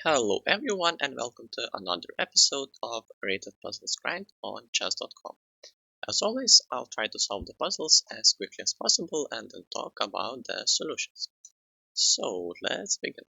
Hello everyone and welcome to another episode of Rated Puzzles Grind on chess.com. As always, I'll try to solve the puzzles as quickly as possible and then talk about the solutions. So let's begin.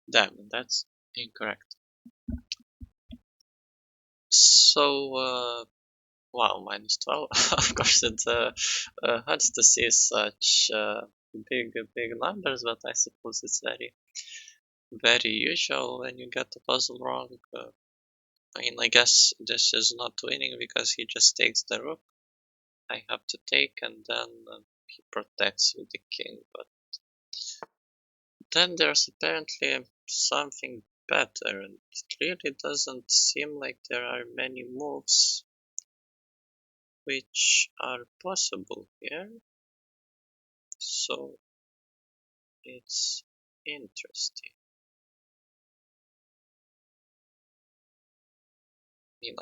Damn, that's incorrect. So, wow, minus 12. Of course, it hurts to see such big numbers, but I suppose it's very usual when you get the puzzle wrong. I guess this is not winning because he just takes the rook. I have to take and then he protects with the king. But then there's apparently something better, and it really doesn't seem like there are many moves which are possible here. So it's interesting.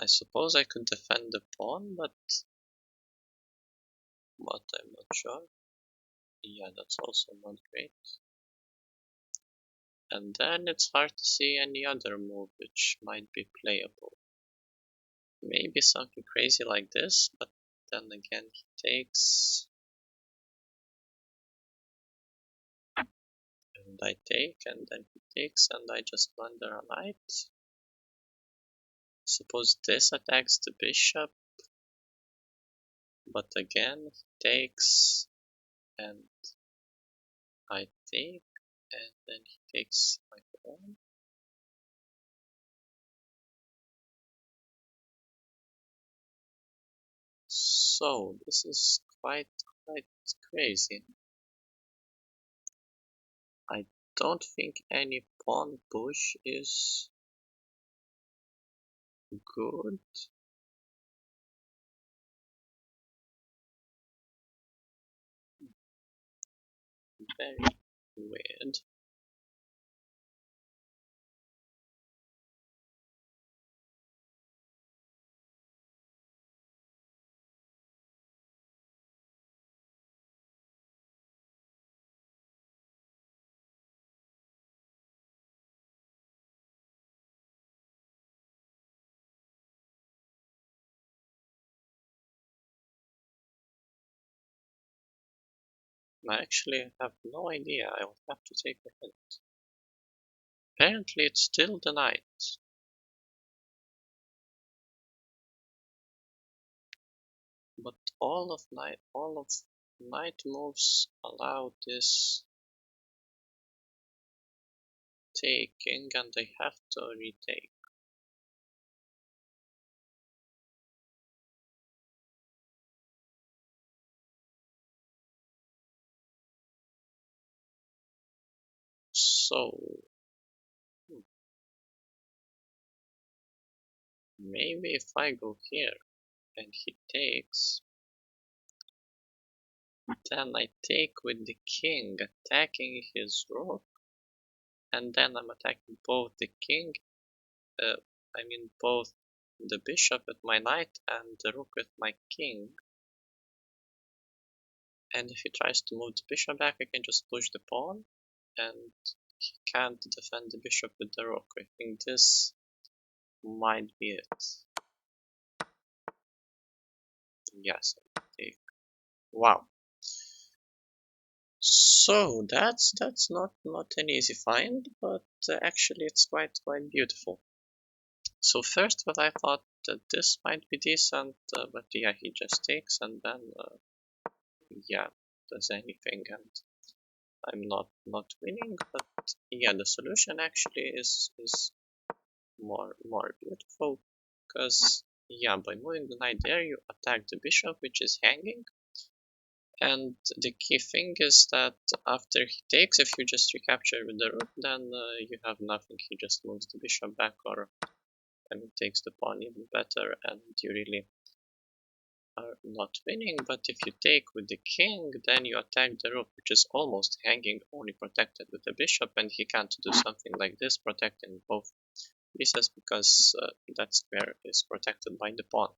I suppose I could defend the pawn, but I'm not sure. Yeah, that's also not great. And then it's hard to see any other move which might be playable. Maybe something crazy like this, but then again he takes and I take and then he takes and I just blunder a knight. Suppose this attacks the bishop, but again he takes and I take and then he takes my pawn. So this is quite crazy. I don't think any pawn push is good. Very weird. I actually have no idea. I will have to take a hint. Apparently, it's still the knight. But all of knight moves allow this taking, and I have to retake. So maybe if I go here and he takes, then I take with the king, attacking his rook, and then I'm attacking both the king, uh, I mean both the bishop with my knight and the rook with my king. And if he tries to move the bishop back, I can just push the pawn, and he can't defend the bishop with the rook. I think this might be it. Yes, I take. Wow. So that's not an easy find, but actually it's quite beautiful. So first, what I thought that this might be decent, but yeah, he just takes and then yeah, does anything, and I'm not winning. But yeah, the solution actually is more beautiful, because yeah, by moving the knight there, you attack the bishop, which is hanging. And the key thing is that after he takes, if you just recapture with the rook, then you have nothing. He just moves the bishop back, or and it takes the pawn even better, and you really are not winning. But if you take with the king, then you attack the rook, which is almost hanging, only protected with the bishop, and he can't do something like this, protecting both pieces, because that square is protected by the pawn.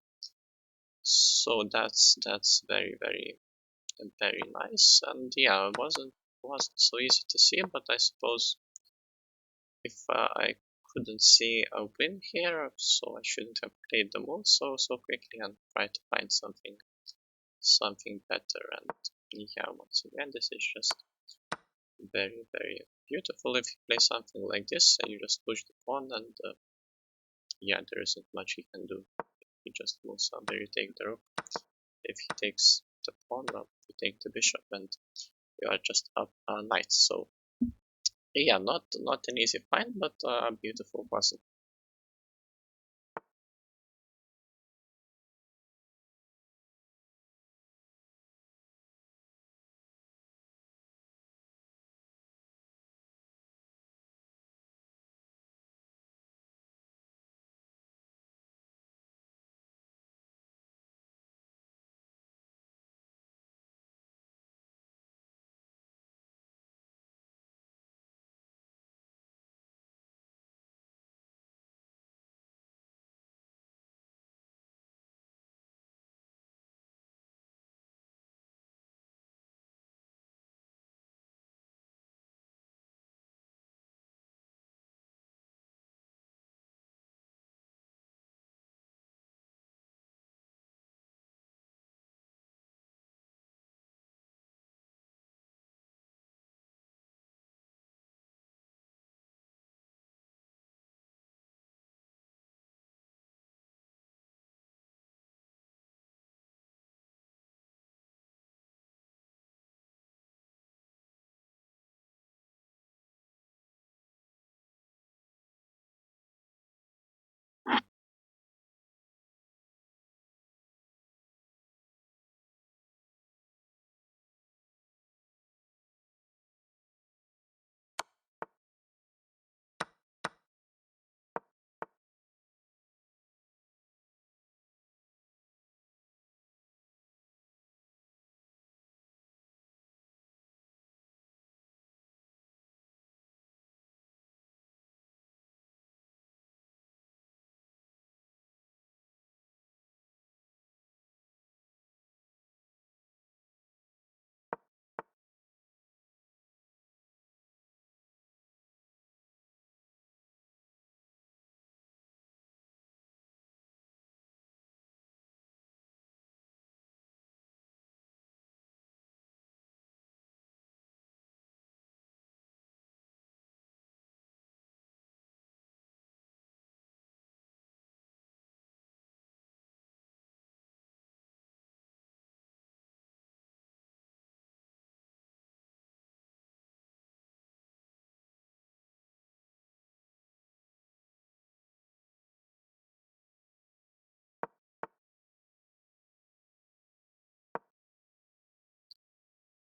So that's very nice, and yeah, it wasn't so easy to see, but I suppose if I couldn't see a win here, so I shouldn't have played the move so quickly and try to find something better. And yeah, once again, this is just very beautiful. If you play something like this and you just push the pawn, and yeah, there isn't much he can do. He just moves on there, you take the rook. If he takes the pawn, well, you take the bishop, and you are just up a knight. So yeah, not an easy find, but a beautiful puzzle.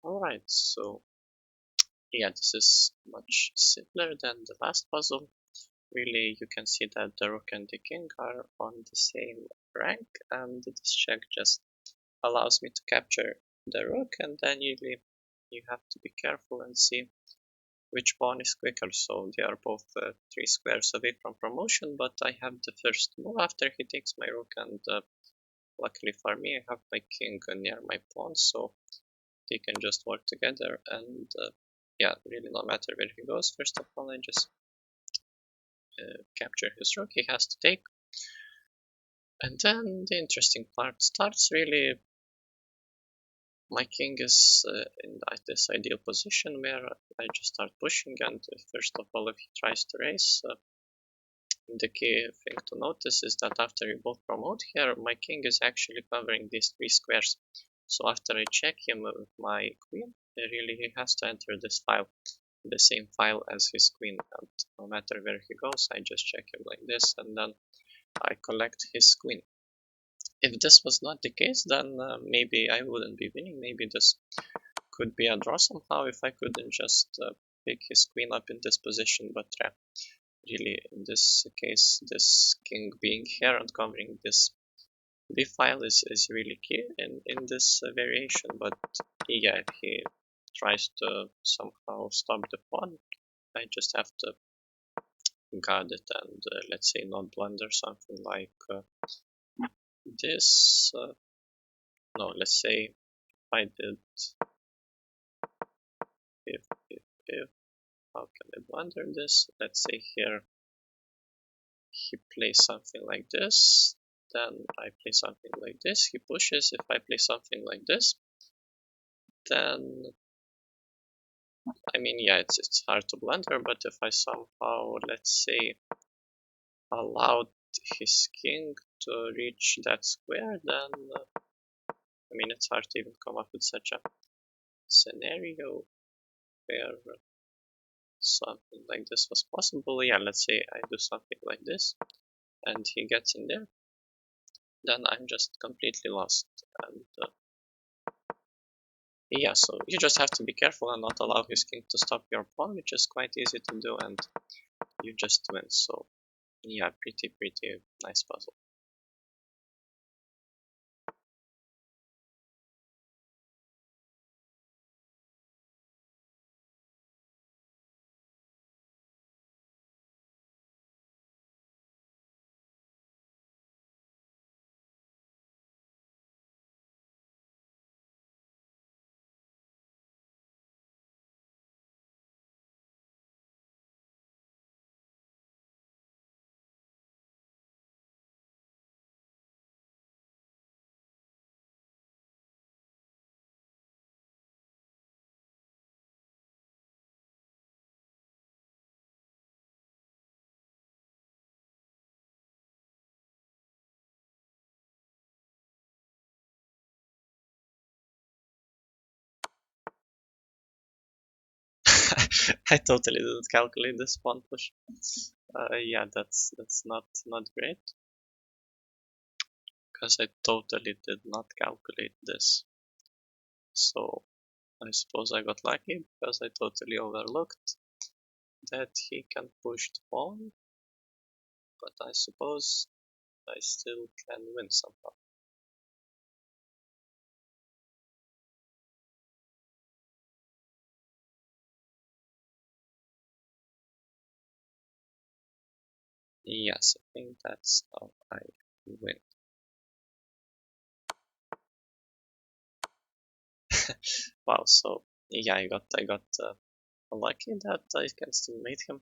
All right, so yeah, this is much simpler than the last puzzle. Really, you can see that the rook and the king are on the same rank, and this check just allows me to capture the rook, and then you have to be careful and see which pawn is quicker. So they are both 3 squares away from promotion, but I have the first move after he takes my rook, and luckily for me I have my king near my pawn, so they can just work together, and yeah, really no matter where he goes, first of all I just capture his rook, he has to take. And then the interesting part starts. Really, my king is in this ideal position where I just start pushing, and first of all, if he tries to raise, the key thing to notice is that after you both promote here, my king is actually covering these 3 squares. So after I check him with my queen, really he has to enter this file, the same file as his queen, and no matter where he goes, I just check him like this, and then I collect his queen. If this was not the case, then maybe I wouldn't be winning. Maybe this could be a draw somehow if I couldn't just pick his queen up in this position. But really, in this case, this king being here and covering this b file is really key in this variation. But yeah, if he tries to somehow stop the pawn, I just have to guard it and let's say not blunder something like this. No, let's say I did if how can I blunder this? Let's say here he plays something like this, then I play something like this, he pushes. If I play something like this, then I mean, yeah, it's hard to blunder, but if I somehow, let's say, allowed his king to reach that square, then I mean, it's hard to even come up with such a scenario where something like this was possible. Yeah, let's say I do something like this and he gets in there, then I'm just completely lost. And yeah, so you just have to be careful and not allow his king to stop your pawn, which is quite easy to do, and you just win. So yeah, pretty nice puzzle. I totally didn't calculate this pawn push. Yeah, that's not great because I totally did not calculate this. So I suppose I got lucky because I totally overlooked that he can push the pawn, but I suppose I still can win somehow. Yes, I think that's how I win. Wow, so yeah, I got lucky that I can still mate him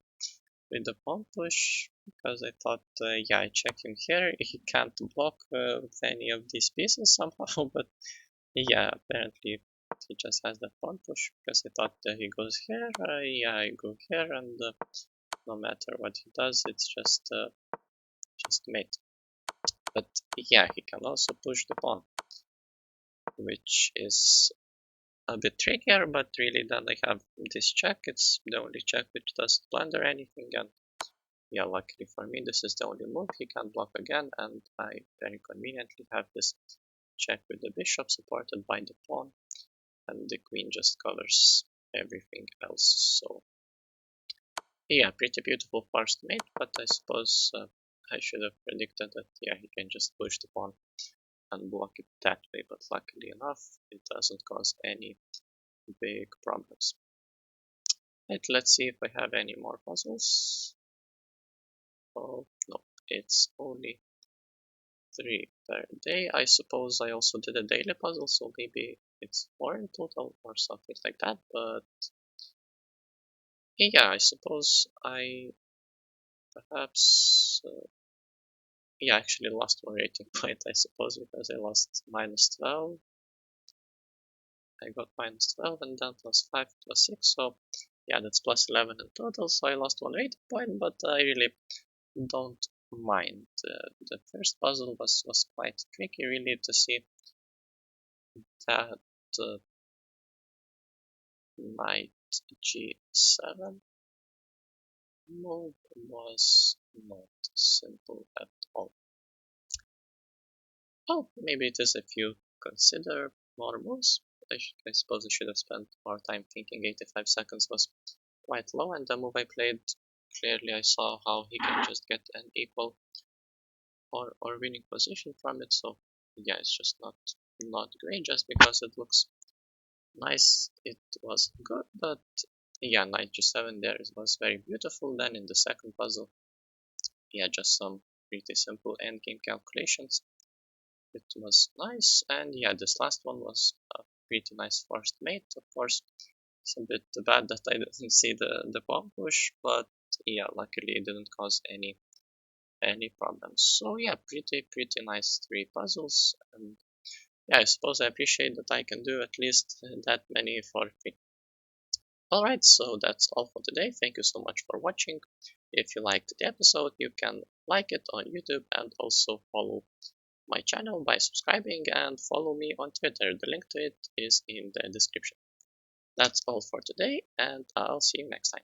with the pawn push because I thought, yeah, I check him here, he can't block with any of these pieces somehow, but yeah, apparently he just has the pawn push because I thought he goes here, yeah, I go here, and no matter what he does, it's just mate. But yeah, he can also push the pawn, which is a bit trickier, but really then I have this check. It's the only check which doesn't blunder anything, and yeah, luckily for me, this is the only move. He can't block again, and I very conveniently have this check with the bishop supported by the pawn, and the queen just covers everything else. So yeah, pretty beautiful first mate, but I suppose I should have predicted that, yeah, he can just push the pawn and block it that way, but luckily enough, it doesn't cause any big problems. Right, let's see if I have any more puzzles. Oh, no, it's only 3 per day. I suppose I also did a daily puzzle, so maybe it's 4 in total or something like that. But yeah, I suppose I perhaps yeah, actually lost one rating point, I suppose, because I lost -12. I got -12 and then +5 +6, so yeah, that's +11 in total. So I lost one rating point, but I really don't mind. The first puzzle was quite tricky, really, to see that knight g7 move was not simple at all. Oh, maybe it is if you consider more moves. I suppose I should have spent more time thinking. 85 seconds was quite low, and the move I played, clearly I saw how he can just get an equal or winning position from it. So yeah, it's just not great. Just because it looks nice, it was good, but yeah, knight g7 there was very beautiful. Then in the second puzzle, yeah, just some pretty simple endgame calculations. It was nice, and yeah, this last one was a pretty nice forced mate. Of course, it's a bit bad that I didn't see the pawn push, but yeah, luckily it didn't cause any problems. So yeah, pretty nice 3 puzzles, and yeah, I suppose I appreciate that I can do at least that many for free. Alright, so that's all for today. Thank you so much for watching. If you liked the episode, you can like it on YouTube and also follow my channel by subscribing and follow me on Twitter. The link to it is in the description. That's all for today, and I'll see you next time.